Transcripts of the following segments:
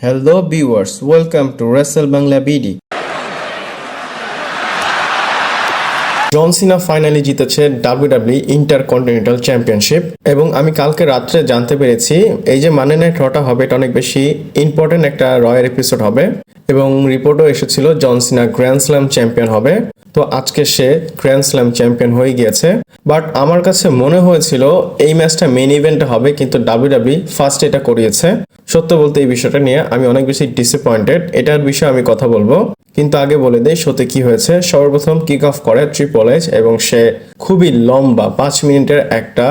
Hello viewers, welcome to Wrestle Bangla BD. John Cena finally জিতেছে W W intercontinental championship এবং আমি কালকে রাত্রে জানতে পেরেছি এই যে মানডে নাইট রটা হবে এটা অনেক বেশি ইম্পর্টেন্ট একটা রয়ের এপিসোড হবে এবং রিপোর্টও এসেছিল জন সিনা গ্র্যান্ড স্ল্যাম চ্যাম্পিয়ন হবে। তো আজকে সে গ্র্যান্ড স্ল্যাম চ্যাম্পিয়ন হয়ে গিয়েছে, বাট আমার কাছে মনে হয়েছিল এই ম্যাচটা মেইন ইভেন্টে হবে, কিন্তু ডাব্লিউডাব্লিউ ফার্স্ট এটা করিয়েছে। সত্য বলতে এই বিষয়টা নিয়ে আমি অনেক বেশি ডিসঅ্যাপয়েন্টেড, এটার বিষয়ে আমি কথা বলবো, কিন্তু আগে বলে দেই সত্যি কি হয়েছে। সর্বপ্রথম কিক অফ করে ট্রিপল এইচ এবং সে খুবই লম্বা 5 মিনিটের একটা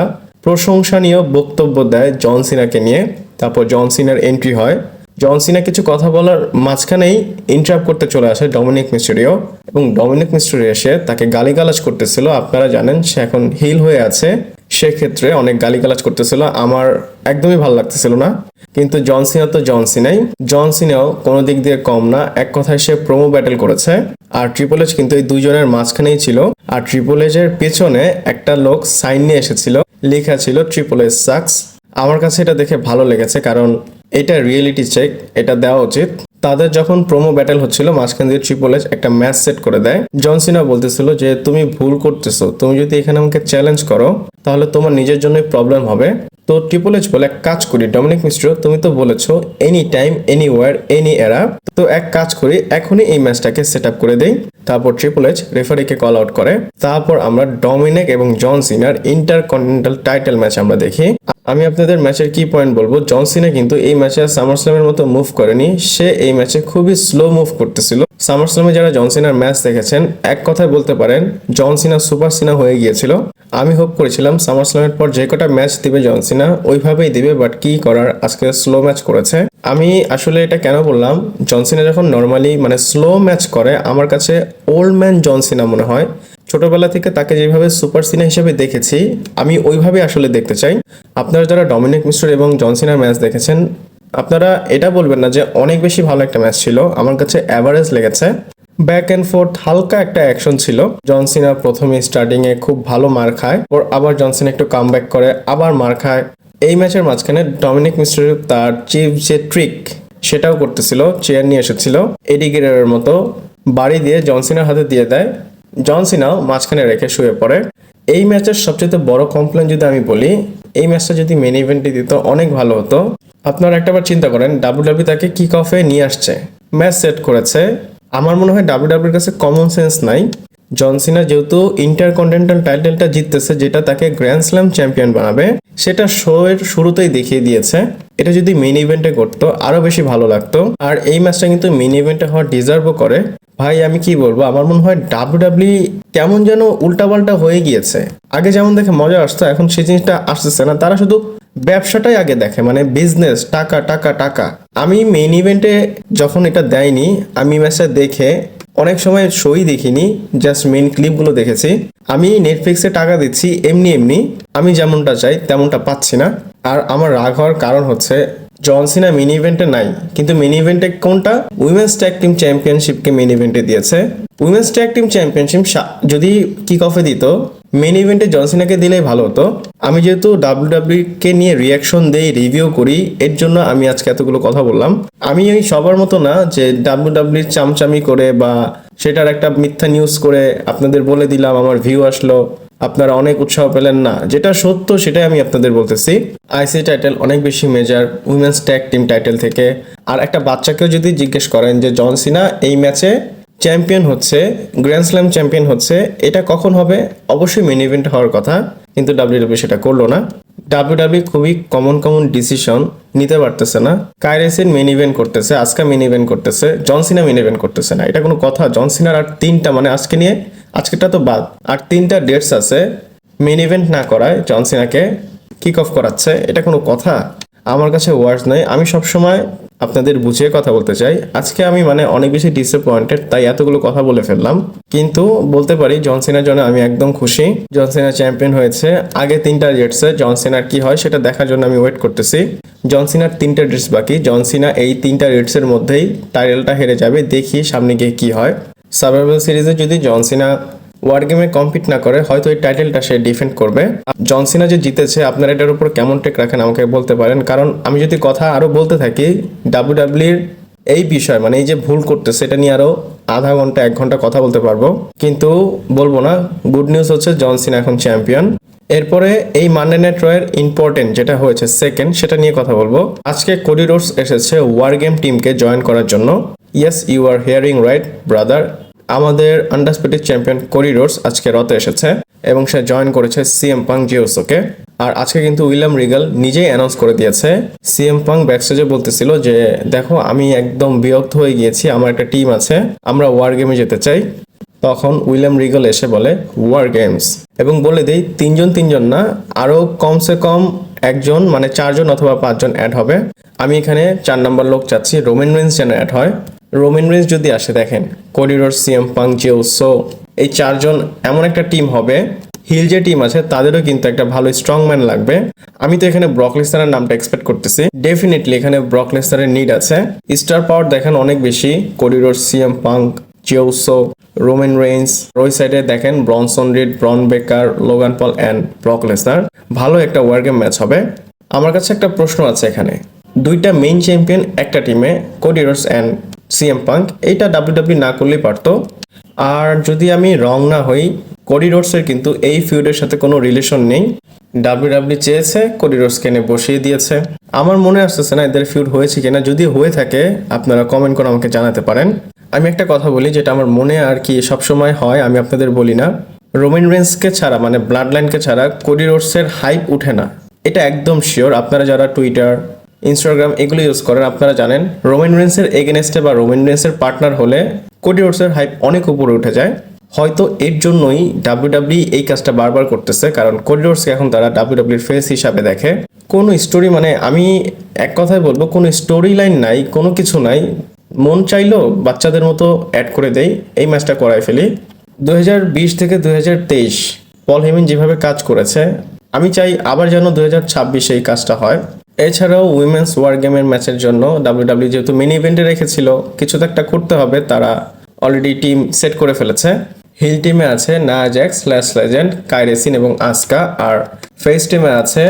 প্রশংসনীয় বক্তব্য দেয় জন সিনাকে নিয়ে। তারপর জন সিনার এন্ট্রি হয়, জন সিনা কিছু কথা বলার মাঝখানেই ইন্টারাপ্ট করতে চলে আসে ডমিনিক মিস্টেরিও এবং ডমিনিক মিস্টেরিও এসে তাকে গালিগালাজ করতেছিল। আপনারা জানেন সে এখন হিল হয়ে আছে, সেক্ষেত্রে অনেক গালিগালাজ করতেছিল, আমার একদমই ভালো লাগতেছিল না। কিন্তু জন সিনা তো জন সিনাই, জন সিনাও কোনো দিক দিয়ে কম না, এক কথায় সে প্রোমো ব্যাটেল করেছে। আর ট্রিপল এইচ কিন্তু এই দুইজনের মাঝখানেই ছিল, আর ট্রিপল এইচের পেছনে একটা লোক সাইন নিয়ে এসেছিল, লেখা ছিল ট্রিপল এইচ সাকস। আমার কাছে এটা দেখে ভালো লেগেছে, কারণ এটা রিয়েলিটি চেক, এটা দেওয়া উচিত। তাদের যখন প্রোমো ব্যাটেল হচ্ছিল মাঝখান দিয়ে ট্রিপল এইচ একটা ম্যাচ সেট করে দেয়। জন সিনা বলতেছিল যে তুমি ভুল করতেছো, তুমি যদি এখানে আমাকে চ্যালেঞ্জ করো তাহলে তোমার নিজের জন্যই প্রবলেম হবে। তো ট্রিপল এইচ বলে এক কাজ করি, ডমিনিক মিস্টেরিও তুমি তো বলেছো এনি টাইম এনিওয়্যার এনি এরা, তো এক কাজ করি এখনই এই ম্যাচটাকে সেট আপ করে দেই। তারপর ট্রিপল এইচ রেফারিকে কল আউট করে, তারপর আমরা ডমিনিক এবং জন সিনার ইন্টারকন্টিনেন্টাল টাইটেল ম্যাচ আমরা দেখি। আমি আপনাদের ম্যাচের কি পয়েন্ট বলবো, জন সিনা কিন্তু এই ম্যাচে সামারস্ল্যামের মতো মুভ করেনি, সে এই ম্যাচে খুবই স্লো মুভ করতেছিল। সামারস্ল্যামে যারা জন সিনার ম্যাচ দেখেছেন এক কথায় বলতে পারেন জন সিনা সুপার সিনা হয়ে গিয়েছিল। আমি হোপ করেছিলাম সামারস্ল্যামের পর যে কটা ম্যাচ দিবে জন সিনা ওইভাবেই দিবে, বাট কি করার আজকে স্লো ম্যাচ করেছে। আমি আসলে এটা কেন বললাম, জন সিনা যখন নর্মালি মানে স্লো ম্যাচ করে আমার কাছে ওল্ড ম্যান জন সিনা মনে হয়। ছোটবেলা থেকে তাকে যেভাবে সুপার সিনা হিসেবে দেখেছি আমি ওইভাবে আসলে দেখতে চাই। আপনারা যারা ডমিনিক মিস্টেরিও এবং জন সিনার ম্যাচ দেখেছেন আপনারা এটা বলবেন না যে অনেক বেশি ভালো একটা ম্যাচ ছিল, আমার কাছে অ্যাভারেজ লেগেছে। ব্যাক অ্যান্ড ফোর্থ হালকা একটা অ্যাকশন ছিল। জন সিনা প্রথমে স্টার্টিং এ খুব ভালো মার খায়, ওর আবার জন সিনা একটু কাম ব্যাক করে আবার মার খায়। এই ম্যাচের মাঝখানে ডমিনিক মিস্টেরিও তার চিফ যে ট্রিক সেটাও করতেছিল, চেয়ার নিয়ে এসেছিল এডি গিরারের মতো, বাড়ি দিয়ে জন সিনার হাতে দিয়ে দেয়, জন সিনাও মাঝখানে রেখে শুয়ে পড়ে। এই ম্যাচের সবচেয়ে বড় কমপ্লেন যদি আমি বলি, এই ম্যাচটা যদি মেন ইভেন্টে দিত অনেক ভালো হতো। আপনারা একটাবার চিন্তা করেন ডাব্লিউডাব্লিউ তাকে কিক অফে নিয়ে আসছে, ম্যাচ সেট করেছে। আমার মনে হয় ডাব্লিউডাব্লিউর কাছে কমন সেন্স নাই। জন সিনা যেহেতু ইন্টারকন্টিনেন্টাল টাইটেলটা জিততেছে, যেটা তাকে গ্র্যান্ড স্ল্যাম চ্যাম্পিয়ন বানাবে, সেটা শো এর শুরুতেই দেখিয়ে দিয়েছে। এটা যদি মেইন ইভেন্টে করতো আরো বেশি ভালো লাগতো। আর এই ম্যাচটা কিন্তু মেইন ইভেন্টে হওয়ার ডিজার্ভও করে। ভাই আমি কি বলবো, আমার মনে হয় ডাব্লিউডাব্লিউ কেমন যেন উল্টাপাল্টা হয়ে গিয়েছে। আগে যেমন দেখে মজা আসতো এখন সেই জিনিসটা আসতেছে না, তারা শুধু ব্যবসাটাই আগে দেখে, মানে বিজনেস, টাকা টাকা টাকা। আমি মেইন ইভেন্টে যখন এটা দেয়নি আমি ম্যাচটা দেখে অনেক সময় শোই দেখিনি, জাস্ট মেইন ক্লিপগুলো দেখেছি। আমি নেটফ্লিক্সে টাকা দিচ্ছি এমনি এমনি, আমি যেমনটা চাই তেমনটা পাচ্ছি না। আর আমার রাগ হওয়ার কারণ হচ্ছে জন সিনা মেইন ইভেন্টে নাই, কিন্তু মেইন ইভেন্টে কোনটা উইমেন্স ট্যাগ টিম চ্যাম্পিয়নশিপকে মেইন ইভেন্টে দিয়েছে। উইমেন্স ট্যাগ টিম চ্যাম্পিয়নশিপ যদি কিক অফে দিত মেইন ইভেন্টে জন সিনাকে দিলেই ভালো হতো। আমি যেহেতু ডাব্লিউডাব্লিউ কে নিয়ে রিয়াকশন দেই, রিভিউ করি, এর জন্য আমি আজকে এতগুলো কথা বললাম। আমি ওই সবার মতো না যে ডাব্লিউডাব্লিউ চামচামি করে বা সেটার একটা মিথ্যা নিউজ করে আপনাদের বলে দিলাম আমার ভিউ আসলো আপনারা অনেক উৎসাহ পেলেন না। যেটা সত্য সেটাই আমি আপনাদের বলতেছি। আইসি টাইটেল অনেক বেশি measure women's tag team title থেকে। আর একটা বাচ্চাকেও যদি জিজ্ঞেস করেন যে জন সিনা এই ম্যাচে চ্যাম্পিয়ন হচ্ছে, গ্র্যান্ড স্ল্যাম চ্যাম্পিয়ন হচ্ছে, এটা কখন হবে, অবশ্যই মেইন ইভেন্ট হওয়ার কথা, কিন্তু ডাব্লিউডাব্লিউ সেটা করলো না। ডাব্লিউডাব্লিউ খুবই কমন ডিসিশন নিতে পারতেছে না। কাইরেসিন মেইন ইভেন্ট করতেছে, আজকে মেইন ইভেন্ট করতেছে, জন সিনা মেইন ইভেন্ট করতেছে না, এটা কোনো কথা? জন সিনার আর 3টা মানে আজকে নিয়ে আজকেটা তো বাদ, আর 3টা ডেটস আছে, মেইন ইভেন্ট না করায় জন সিনাকে কিক অফ করাচ্ছে, এটা কোনো কথা? আমার কাছে ওয়ার্ডস নাই। আমি সবসময় আপনাদের বুঝিয়ে কথা বলতে চাই। আজকে আমি মানে অনেক বেশি ডিসঅ্যাপয়েন্টেড, তাই এতগুলো কথা বলে ফেললাম, কিন্তু বলতে পারি জন সিনার জন্য আমি একদম খুশি। জন সিনা চ্যাম্পিয়ন হয়েছে। আগে 3টা ডেটসে জন সিনার কি হয় সেটা দেখার জন্য আমি ওয়েট করতেছি। জন সিনার 3টা ডেটস বাকি, জন সিনা এই 3টা ডেটসের মধ্যেই টাইটেলটা হেরে যাবে, দেখি সামনে গিয়ে কি হয়। সার্ভাইভাল সিরিজে যদি জন সিনা ওয়ার গেমে কম্পিট না করে হয়তো এই টাইটেলটা সে ডিফেন্ড করবে। জন সিনা যে জিতেছে আপনারা এটার উপর কেমন টেক রাখেন আমাকে বলতে পারেন, কারণ আমি যদি কথা আরো বলতে থাকি ডাব্লিউডাব্লিউর এই বিষয় মানে এই যে ভুল করতেছে এটা নিয়ে আরো আধা ঘন্টা 1 ঘন্টা কথা বলতে পারবো, কিন্তু বলবো না। গুড নিউজ হচ্ছে জন সিনা এখন চ্যাম্পিয়ন। এরপরে এই মানডে নাইট রয়ের ইম্পর্টেন্ট যেটা হয়েছে সেকেন্ড, সেটা নিয়ে কথা বলবো। আজকে কোডি রোডস এসেছে ওয়ার গেম টিমকে জয়েন করার জন্য। Yes, you are hearing right brother. আমাদের আন্ডারস্পিডিড চ্যাম্পিয়ন কোডি রোডস আজকে রতে এসেছে এবং সে জয়েন করেছে সিএম পাং জিওসোকে। আর আজকে কিন্তু উইলিয়াম রিগাল নিজেই অ্যানাউন্স করে দিয়েছে। সিএম পাং ব্যাকস্টেজে বলতেছিল যে দেখো আমি একদম বিরক্ত হয়ে গিয়েছি, আমার একটা টিম আছে, আমরা ওয়ার গেমে যেতে চাই। তখন উইলিয়াম রিগাল এসে বলে ওয়ার গেমস, এবং বলে দেই তিনজন না, আরো কমসে কম একজন মানে 4 জন অথবা 5 জন অ্যাড হবে। আমি এখানে 4 নম্বর লোক চাচ্ছি, রোমান রেন্স যেন অ্যাড হয়। রোমান রেন্স যদি আসে, দেখেন কোডি রোডস, সিএম পাং, জিওসো, এই 4 জন এমন একটা টিম হবে। হিল যে টিম আছে তাদেরও কিন্তু একটা ভালো স্ট্রং ম্যান লাগবে। আমি তো এখানে ব্রক লেসনারের নামটা এক্সপেক্ট করতেছি। ডেফিনেটলি এখানে ব্রক লেসনারের নিড আছে। স্টার পাওয়ার দেখেন অনেক বেশি, কোডি রোডস, সিএম পাং, জিওসো, রোমান রেইন্স। ওই সাইডে দেখেন ব্রনসন রিড, ব্রন বেকার, Logan Paul and Brock Lesnar. ভালো একটা ওয়ার গেম ম্যাচ হবে। আমার কাছে একটা প্রশ্ন আছে, এখানে দুইটা মেইন চ্যাম্পিয়ন একটা টিমে, Cody roads and CM punk, এইটা ডাব্লিউডাব্লিউ না করলেই পারতো। আর যদি আমি রং না হই, কোডি রোডসের কিন্তু এই ফিউডের সাথে কোনো রিলেশন নেই। ডাব্লিউডাব্লিউ চেয়েছে, কোডি রোডসকে এনে বসিয়ে দিয়েছে। আমার মনে আসতেছে না এদের ফিউড হয়েছে কিনা। যদি হয়ে থাকে আপনারা কমেন্ট করে আমাকে জানাতে পারেন। আমি একটা কথা বলি যেটা আমার মনে আর কি সবসময় হয়, আমি আপনাদের বলি না। রোমান রেন্সকে ছাড়া মানে ব্লাড লাইনকে ছাড়া কোডি রোডসের হাইপ উঠে না, এটা একদম শিওর। আপনারা যারা টুইটার, ইনস্টাগ্রাম এগুলো ইউজ করেন আপনারা জানেন রোমান রেন্সের এগেনস্টে বা রোমান রেন্সের পার্টনার হলে কোডি রোডসের হাইপ অনেক উপরে উঠে যায়। হয়তো এর জন্যই ডাব্লিউডাব্লিউ এই কাজটা বারবার করতেছে, কারণ কোডি রোডসকে এখন তারা ডাব্লিউডাব্লিউর ফেস হিসাবে দেখে। কোনো স্টোরি মানে আমি এক কথায় বলবো, কোনো স্টোরি লাইন নাই, কোনো কিছু নাই। মন চাইলো বাচ্চাদের মতো অ্যাড করে দেই, এই ম্যাচটা করাই ফেলি। 2020 থেকে 2023 পল হেমিন যেভাবে কাজ করেছে, আমি চাই আবার যেন 2026 এই কাজটা হয়। এছাড়াও উইমেন্স ওয়ার গেমের ম্যাচের জন্য ডাব্লিউডাব্লিউ যেহেতু মিনি ইভেন্টে রেখেছিল, কিছু তো একটা করতে হবে। তারা অলরেডি টিম সেট করে ফেলেছে। হিল টিমে আছে নায়া জ্যাক্স, স্ল্যাশ লেজেন্ড, কাইরি সিন এবং আসকা। আর ফেস টিমে আছে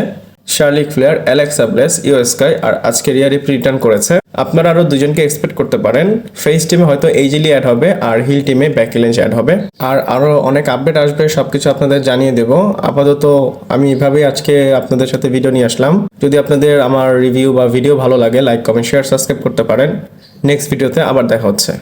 শার্লিক ফ্লেয়ার, অ্যালেক্সা ব্লেস, ইও স্কাই আর আজকে রিয়া রিপ রিটার্ন করেছে। আপনারা আরো 2 জনকে এক্সপেক্ট করতে পারেন। ফেস টিমে হয়তো এইজিলি অ্যাড হবে আর হিল টিমে ব্যাকি লিঞ্চ অ্যাড হবে। আর আরো অনেক আপডেট আসবে, সবকিছু আপনাদের জানিয়ে দেব। আপাতত আমি এভাবেই আজকে আপনাদের সাথে ভিডিও নিয়ে আসলাম। যদি আপনাদের আমার রিভিউ বা ভিডিও ভালো লাগে, লাইক, কমেন্ট, শেয়ার, সাবস্ক্রাইব করতে পারেন। নেক্সট ভিডিওতে আবার দেখা হচ্ছে।